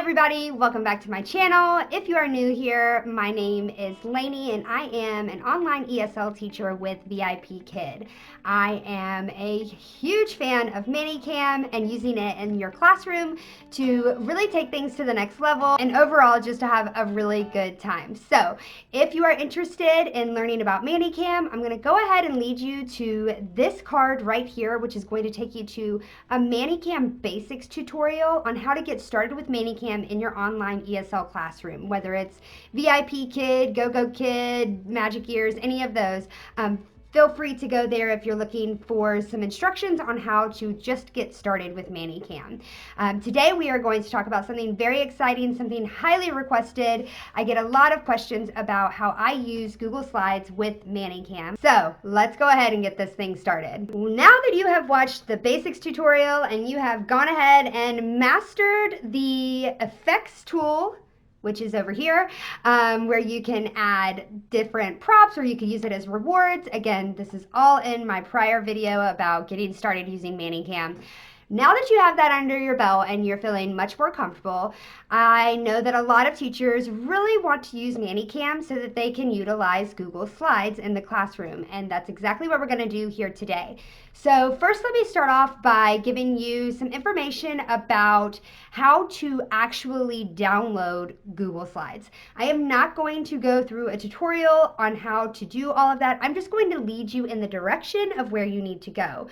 everybody, welcome back to my channel. If you are new here, my name is Lainey and I am an online ESL teacher with VIPKid. I am a huge fan of ManyCam and using it in your classroom to really take things to the next level and overall just to have a really good time. So if you are interested in learning about ManyCam, I'm going to go ahead and lead you to this card right here, which is going to take you to a ManyCam basics tutorial on how to get started with ManyCam in your online ESL classroom, whether it's VIPKid, GoGoKid, Magic Ears, any of those. Feel free to go there if you're looking for some instructions on how to just get started with ManyCam. Today we are going to talk about something very exciting, something highly requested. I get a lot of questions about how I use Google Slides with ManyCam. So let's go ahead and get this thing started. Now that you have watched the basics tutorial and you have gone ahead and mastered the effects tool, which is over here, where you can add different props or you can use it as rewards. Again, this is all in my prior video about getting started using ManyCam. Now that you have that under your belt and you're feeling much more comfortable, I know that a lot of teachers really want to use ManyCam so that they can utilize Google Slides in the classroom, and that's exactly what we're going to do here today. So first, let me start off by giving you some information about how to actually download Google Slides. I am not going to go through a tutorial on how to do all of that. I'm just going to lead you in the direction of where you need to go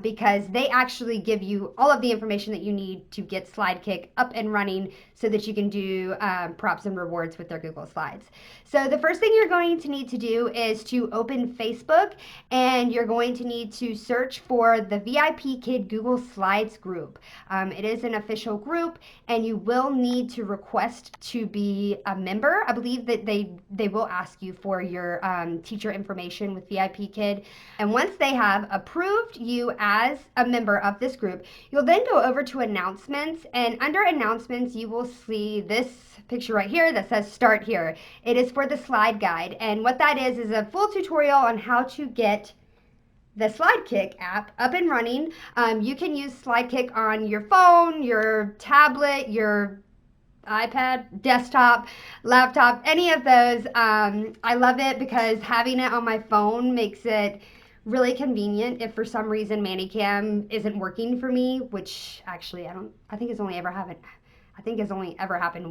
because they actually give you all of the information that you need to get SlideKick up and running so that you can do props and rewards with their Google Slides. So the first thing you're going to need to do is to open Facebook, and you're going to need to search for the VIPKid Google Slides group. It is an official group, and you will need to request to be a member. I believe that they will ask you for your teacher information with VIPKid. And once they have approved you as a member of this group, you'll then go over to announcements, and under announcements, you will see this picture right here that says start here. It is for the slide guide, and what that is a full tutorial on how to get the SlideKick app up and running. You can use SlideKick on your phone, your tablet, your iPad, desktop, laptop, any of those. I love it because having it on my phone makes it really convenient if for some reason ManyCam isn't working for me, which actually I think it's only ever happened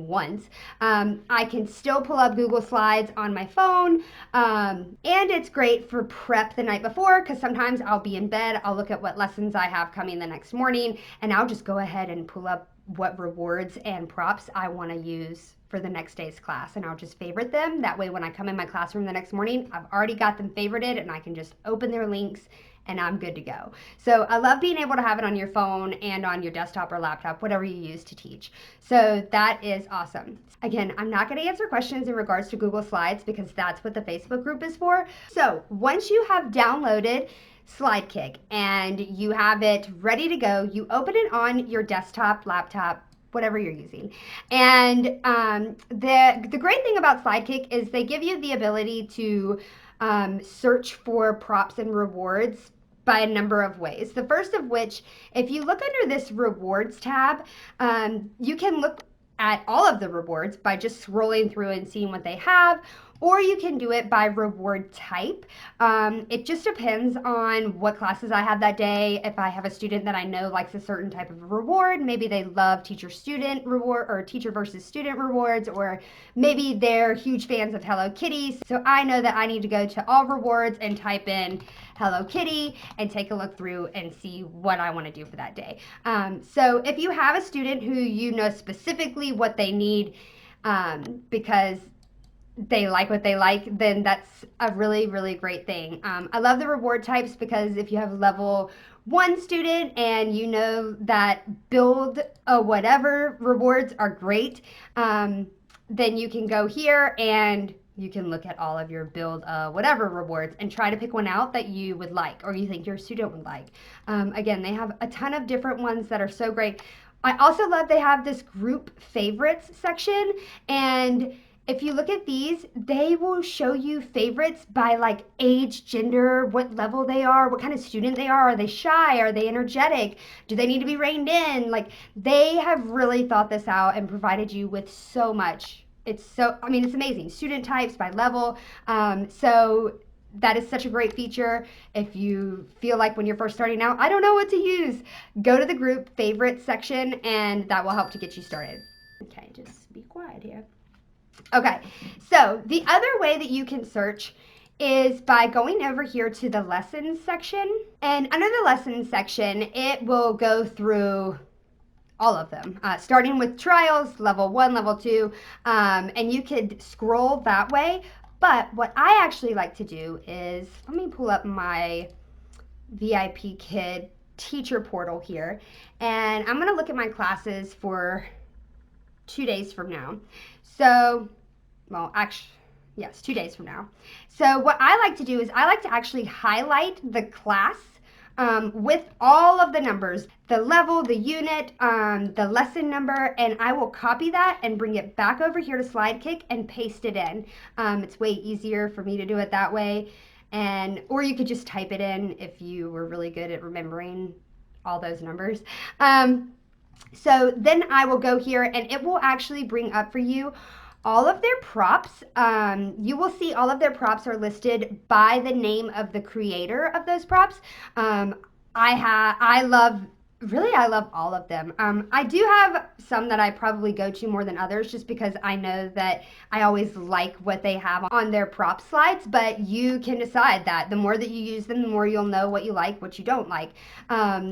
once. I can still pull up Google Slides on my phone, and it's great for prep the night before because sometimes I'll be in bed, I'll look at what lessons I have coming the next morning, and I'll just go ahead and pull up what rewards and props I want to use for the next day's class, and I'll just favorite them. That way when I come in my classroom the next morning, I've already got them favorited and I can just open their links and I'm good to go. So I love being able to have it on your phone and on your desktop or laptop, whatever you use to teach. So that is awesome. Again, I'm not going to answer questions in regards to Google Slides because that's what the Facebook group is for. So once you have downloaded SlideKick and you have it ready to go, you open it on your desktop, laptop, whatever you're using. And the great thing about SlideKick is they give you the ability to search for props and rewards by a number of ways. The first of which, if you look under this rewards tab, you can look at all of the rewards by just scrolling through and seeing what they have, or you can do it by reward type. It just depends on what classes I have that day. If I have a student that I know likes a certain type of reward, maybe they love teacher-student reward or teacher versus student rewards, or maybe they're huge fans of Hello Kitty. So I know that I need to go to all rewards and type in Hello Kitty and take a look through and see what I want to do for that day. So if you have a student who you know specifically what they need because they like what they like, then that's a really, really great thing. I love the reward types because if you have level 1 student and you know that build a whatever rewards are great, then you can go here and you can look at all of your build whatever rewards and try to pick one out that you would like or you think your student would like. Again, they have a ton of different ones that are so great. I also love they have this group favorites section, and If you look at these, they will show you favorites by like age, gender, what level they are, what kind of student they are. Are they shy? Are they energetic? Do they need to be reined in? Like, they have really thought this out and provided you with so much. I mean, it's amazing. Student types by level. So that is such a great feature. If you feel like when you're first starting out, I don't know what to use, go to the group favorites section and that will help to get you started. Okay, just be quiet here. Okay, so the other way that you can search is by going over here to the lessons section. And under the lessons section, it will go through all of them, starting with trials, level 1, level 2, and you could scroll that way. But what I actually like to do is, let me pull up my VIPKid teacher portal here, and I'm going to look at my classes for 2 days from now. So, well, actually, yes, 2 days from now. So what I like to do is I like to actually highlight the class with all of the numbers, the level, the unit, the lesson number, and I will copy that and bring it back over here to SlideKick and paste it in. It's way easier for me to do it that way. Or you could just type it in if you were really good at remembering all those numbers. So then I will go here and it will actually bring up for you all of their props. You will see all of their props are listed by the name of the creator of those props. I love all of them. I do have some that I probably go to more than others just because I know that I always like what they have on their prop slides, but you can decide that. The more that you use them, the more you'll know what you like, what you don't like.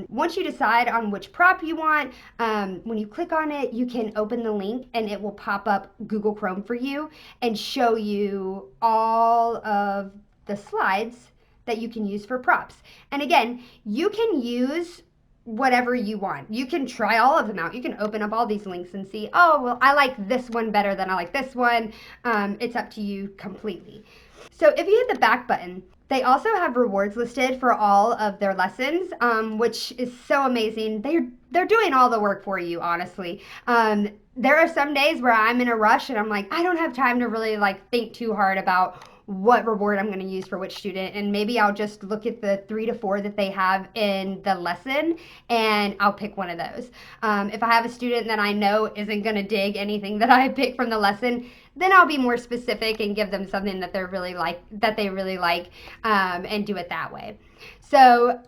Once you decide on which prop you want, when you click on it, you can open the link and it will pop up Google Chrome for you and show you all of the slides that you can use for props. And again, you can use whatever you want. You can try all of them out. You can open up all these links and see, oh, well, I like this one better than I like this one. It's up to you completely. So if you hit the back button, they also have rewards listed for all of their lessons, which is so amazing. They're doing all the work for you, honestly. There are some days where I'm in a rush and I'm like, I don't have time to really like think too hard about what reward I'm going to use for which student, and maybe I'll just look at the 3 to 4 that they have in the lesson and I'll pick one of those. If I have a student that I know isn't going to dig anything that I pick from the lesson, then I'll be more specific and give them something that they really like, and do it that way. So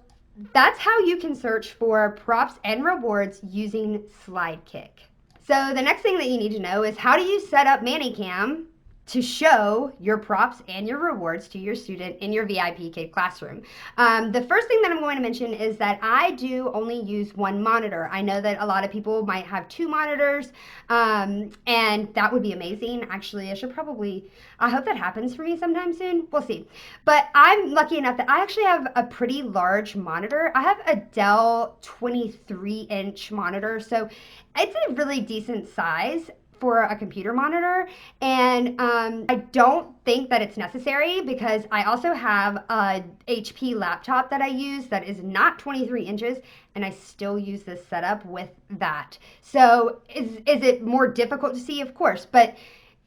that's how you can search for props and rewards using SlideKick. So the next thing that you need to know is, how do you set up ManyCam to show your props and your rewards to your student in your VIPKid classroom? The first thing that I'm going to mention is that I do only use one monitor. I know that a lot of people might have 2 monitors, and that would be amazing. Actually, I hope that happens for me sometime soon. We'll see. But I'm lucky enough that I actually have a pretty large monitor. I have a Dell 23-inch monitor, so it's a really decent size for a computer monitor, and I don't think that it's necessary because I also have a HP laptop that I use that is not 23 inches, and I still use this setup with that. So is it more difficult to see? Of course, but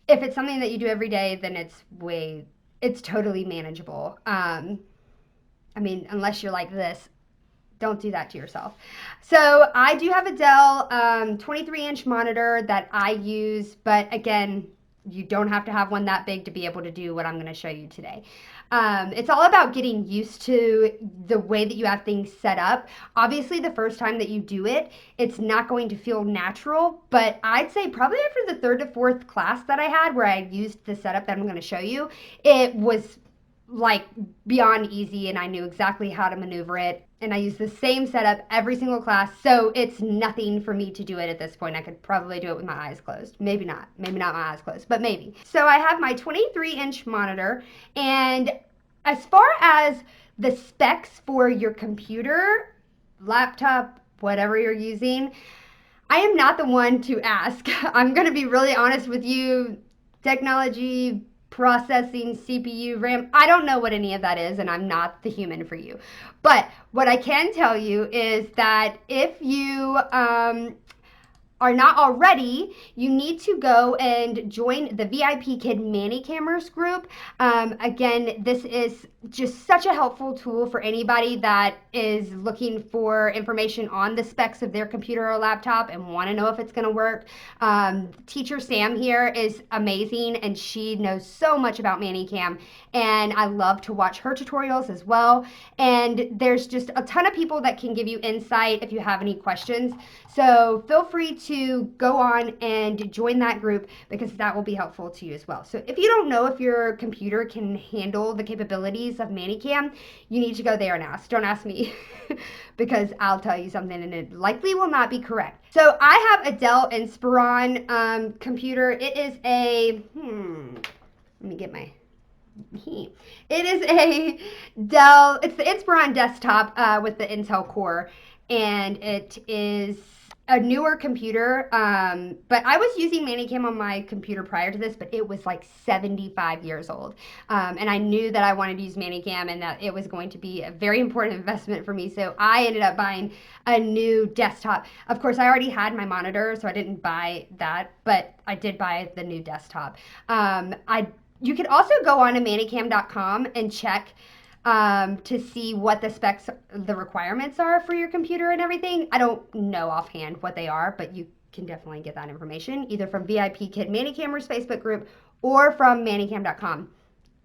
if it's something that you do every day, then it's totally manageable. I mean, unless you're like this, don't do that to yourself. So I do have a Dell 23-inch monitor that I use, but again, you don't have to have one that big to be able to do what I'm going to show you today. It's all about getting used to the way that you have things set up. Obviously, the first time that you do it, it's not going to feel natural, but I'd say probably after the 3rd to 4th class that I had where I used the setup that I'm going to show you, it was like beyond easy and I knew exactly how to maneuver it. And I use the same setup every single class, so it's nothing for me to do it at this point. I could probably do it with my eyes closed. Maybe not my eyes closed, but maybe. So I have my 23-inch monitor, and as far as the specs for your computer, laptop, whatever you're using, I am not the one to ask. I'm gonna be really honest with you. Technology, processing, CPU, RAM, I don't know what any of that is, and I'm not the human for you. But what I can tell you is that if you are not already, you need to go and join the VIPKid ManyCamers group. Again, this is just such a helpful tool for anybody that is looking for information on the specs of their computer or laptop and want to know if it's going to work. Teacher Sam here is amazing, and she knows so much about ManyCam, and I love to watch her tutorials as well. And there's just a ton of people that can give you insight if you have any questions. So feel free to go on and join that group, because that will be helpful to you as well. So if you don't know if your computer can handle the capabilities of ManyCam, you need to go there and ask. Don't ask me because I'll tell you something and it likely will not be correct. So I have a Dell Inspiron computer. It is a, let me get my, it is a Dell, it's the Inspiron desktop with the Intel Core, and it is a newer computer, but I was using ManyCam on my computer prior to this, but it was like 75 years old. And I knew that I wanted to use ManyCam and that it was going to be a very important investment for me. So I ended up buying a new desktop. Of course, I already had my monitor, so I didn't buy that, but I did buy the new desktop. You can also go on to ManyCam.com and check to see what the specs, the requirements are for your computer and everything. I don't know offhand what they are, but you can definitely get that information either from VIPKid ManyCamers Facebook group or from ManyCam.com.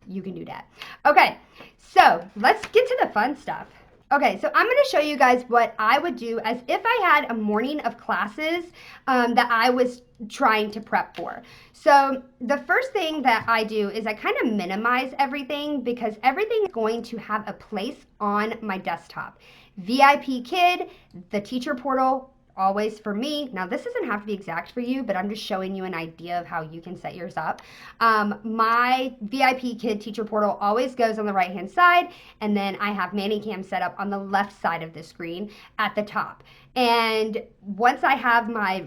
You can do that. Okay, so let's get to the fun stuff. Okay, so I'm going to show you guys what I would do as if I had a morning of classes that I was trying to prep for. So the first thing that I do is I kind of minimize everything, because everything is going to have a place on my desktop. VIPKid, the teacher portal, always for me. Now this doesn't have to be exact for you, but I'm just showing you an idea of how you can set yours up. My VIPKid teacher portal always goes on the right hand side, and then I have ManyCam set up on the left side of the screen at the top. And once I have my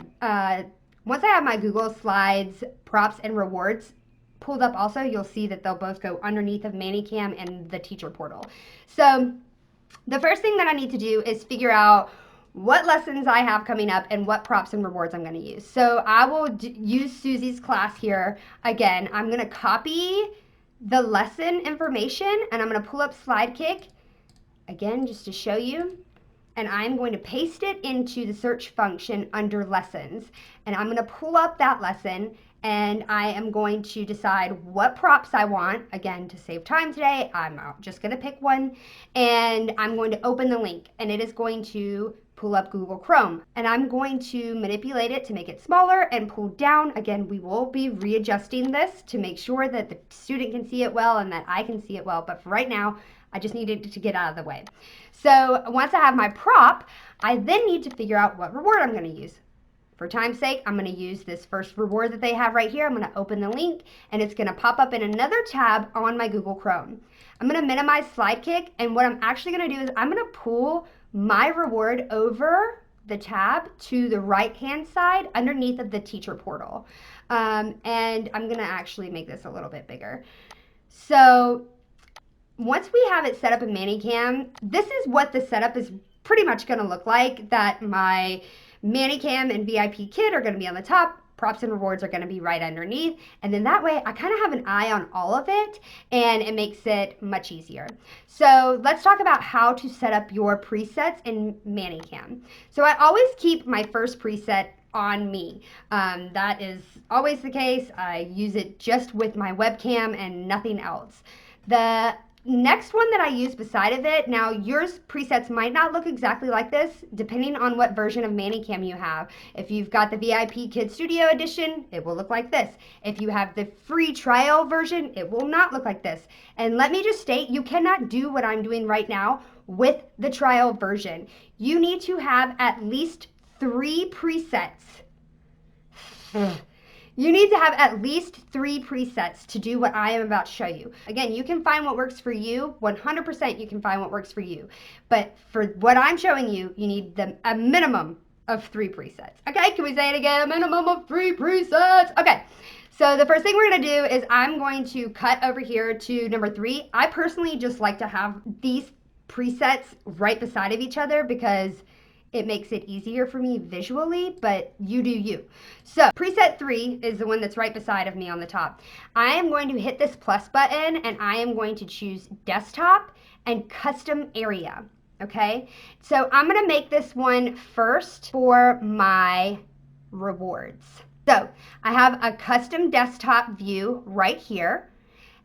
Google Slides, props, and rewards pulled up also, you'll see that they'll both go underneath of ManyCam and the teacher portal. So the first thing that I need to do is figure out what lessons I have coming up and what props and rewards I'm going to use. So I will use Susie's class here. Again, I'm going to copy the lesson information and I'm going to pull up SlideKick, again, just to show you. And I'm going to paste it into the search function under lessons. And I'm going to pull up that lesson, and I am going to decide what props I want. Again, to save time today, I'm just going to pick one, and I'm going to open the link, and it is going to pull up Google Chrome, and I'm going to manipulate it to make it smaller and pull down. Again, we will be readjusting this to make sure that the student can see it well and that I can see it well, but for right now, I just needed to get out of the way. So once I have my prop, I then need to figure out what reward I'm going to use. For time's sake, I'm going to use this first reward that they have right here. I'm going to open the link, and it's going to pop up in another tab on my Google Chrome. I'm going to minimize SlideKick, and what I'm actually going to do is I'm going to pull my reward over the tab to the right-hand side underneath of the teacher portal. And I'm going to actually make this a little bit bigger. So once we have it set up in ManyCam, this is what the setup is pretty much going to look like, that my ManyCam and VIPKid are going to be on the top, props and rewards are going to be right underneath, and then that way I kind of have an eye on all of it, and it makes it much easier. So let's talk about how to set up your presets in ManyCam. So I always keep my first preset on me. That is always the case. I use it just with my webcam and nothing else. The next one that I use beside of it, now yours presets might not look exactly like this depending on what version of ManyCam you have. If you've got the VIPKid Studio Edition, it will look like this. If you have the free trial version, it will not look like this. And let me just state, you cannot do what I'm doing right now with the trial version. You need to have at least 3 presets. You need to have at least 3 presets to do what I am about to show you. Again, you can find what works for you. 100% you can find what works for you. But for what I'm showing you, you need a minimum of 3 presets. Okay, can we say it again? A minimum of 3 presets. Okay, so the first thing we're going to do is I'm going to cut over here to number 3. I personally just like to have these presets right beside of each other because It makes it easier for me visually, but you do you. So preset 3 is the one that's right beside of me on the top. I am going to hit this plus button and I am going to choose desktop and custom area. Okay, so I'm going to make this one first for my rewards. So I have a custom desktop view right here.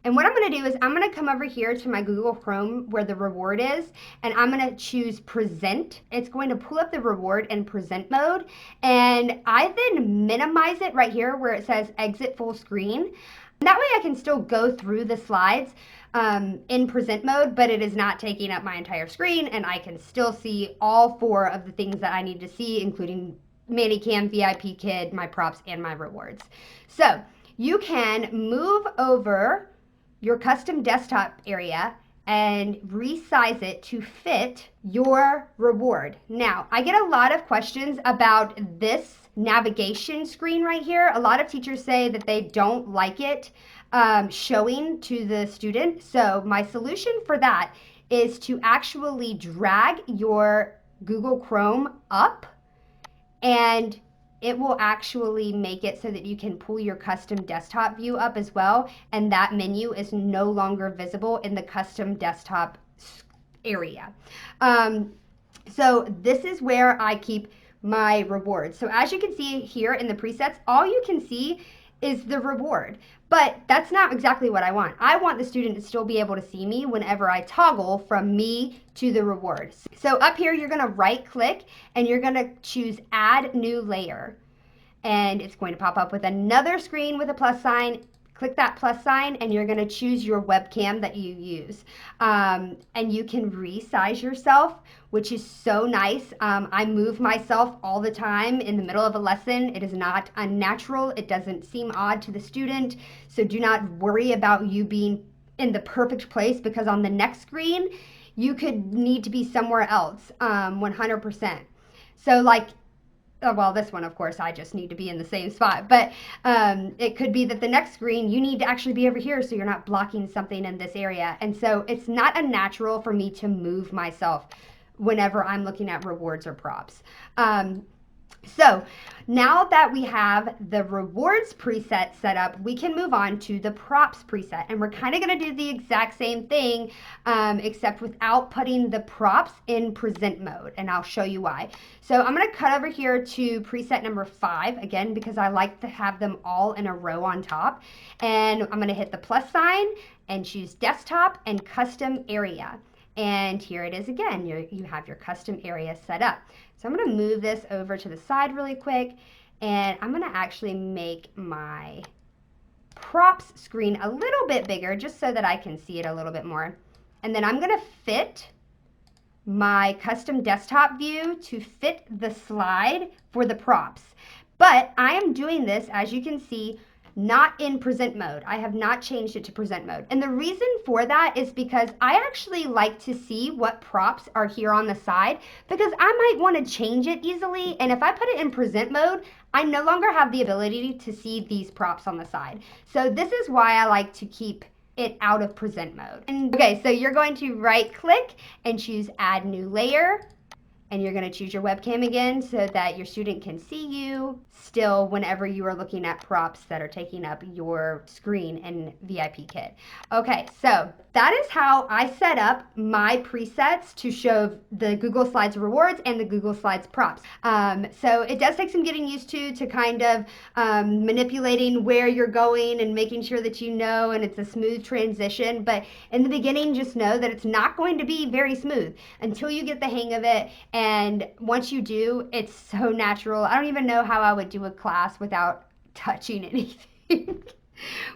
And what I'm going to do is I'm going to come over here to my Google Chrome where the reward is, and I'm going to choose present. It's going to pull up the reward in present mode, and I then minimize it right here where it says exit full screen. And that way I can still go through the slides in present mode, but it is not taking up my entire screen, and I can still see all 4 of the things that I need to see, including ManyCam, VIPKid, my props, and my rewards. So you can move over your custom desktop area and resize it to fit your reward. Now, I get a lot of questions about this navigation screen right here. A lot of teachers say that they don't like it showing to the student. So my solution for that is to actually drag your Google Chrome up, and it will actually make it so that you can pull your custom desktop view up as well, and that menu is no longer visible in the custom desktop area. So this is where I keep my rewards. So as you can see here in the presets, all you can see is the reward. But that's not exactly what I want. I want the student to still be able to see me whenever I toggle from me to the rewards. So up here, you're gonna right click and you're gonna choose add new layer. And it's going to pop up with another screen with a plus sign. Click that plus sign and you're gonna choose your webcam that you use. And you can resize yourself, which is so nice. I move myself all the time in the middle of a lesson. It is not unnatural. It doesn't seem odd to the student. So do not worry about you being in the perfect place, because on the next screen, you could need to be somewhere else, 100%. So like, well, this one, of course, I just need to be in the same spot. But it could be that the next screen, you need to actually be over here so you're not blocking something in this area. And so it's not unnatural for me to move myself whenever I'm looking at rewards or props. So now that we have the rewards preset set up, we can move on to the props preset. And we're kind of going to do the exact same thing, except without putting the props in present mode. And I'll show you why. So I'm going to cut over here to preset number 5, again, because I like to have them all in a row on top. And I'm going to hit the plus sign and choose desktop and custom area. And here it is again. You have your custom area set up. So I'm going to move this over to the side really quick, and I'm going to actually make my props screen a little bit bigger just so that I can see it a little bit more. And then I'm going to fit my custom desktop view to fit the slide for the props. But I am doing this, as you can see, not in present mode. I have not changed it to present mode. And the reason for that is because I actually like to see what props are here on the side, because I might want to change it easily. And if I put it in present mode, I no longer have the ability to see these props on the side. So this is why I like to keep it out of present mode. And okay, so you're going to right click and choose add new layer. And you're going to choose your webcam again so that your student can see you still whenever you are looking at props that are taking up your screen in VIPKid. Okay, so that is how I set up my presets to show the Google Slides rewards and the Google Slides props. So it does take some getting used to kind of manipulating where you're going and making sure that you know, and it's a smooth transition. But in the beginning, just know that it's not going to be very smooth until you get the hang of it. And once you do, it's so natural. I don't even know how I would do a class without touching anything.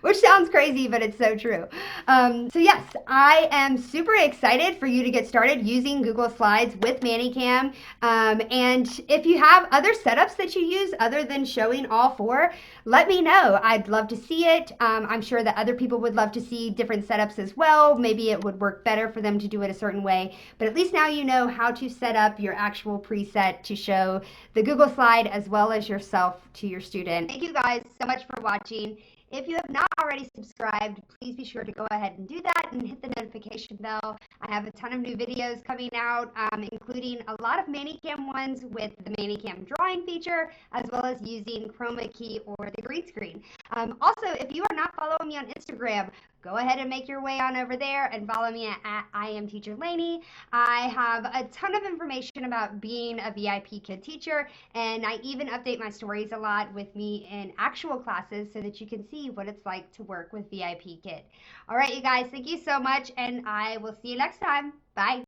Which sounds crazy, but it's so true. So yes, I am super excited for you to get started using Google Slides with ManyCam. And if you have other setups that you use other than showing all 4, let me know. I'd love to see it. I'm sure that other people would love to see different setups as well. Maybe it would work better for them to do it a certain way. But at least now you know how to set up your actual preset to show the Google Slide as well as yourself to your student. Thank you guys so much for watching. If you have not already subscribed, please be sure to go ahead and do that and hit the notification bell. I have a ton of new videos coming out, including a lot of ManyCam ones with the ManyCam drawing feature, as well as using chroma key or the green screen. Also, if you are not following me on Instagram, go ahead and make your way on over there and follow me at I am Teacher Lainey. I have a ton of information about being a VIP Kid teacher, and I even update my stories a lot with me in actual classes so that you can see what it's like to work with VIP Kid. All right, you guys, thank you so much, and I will see you next time. Bye.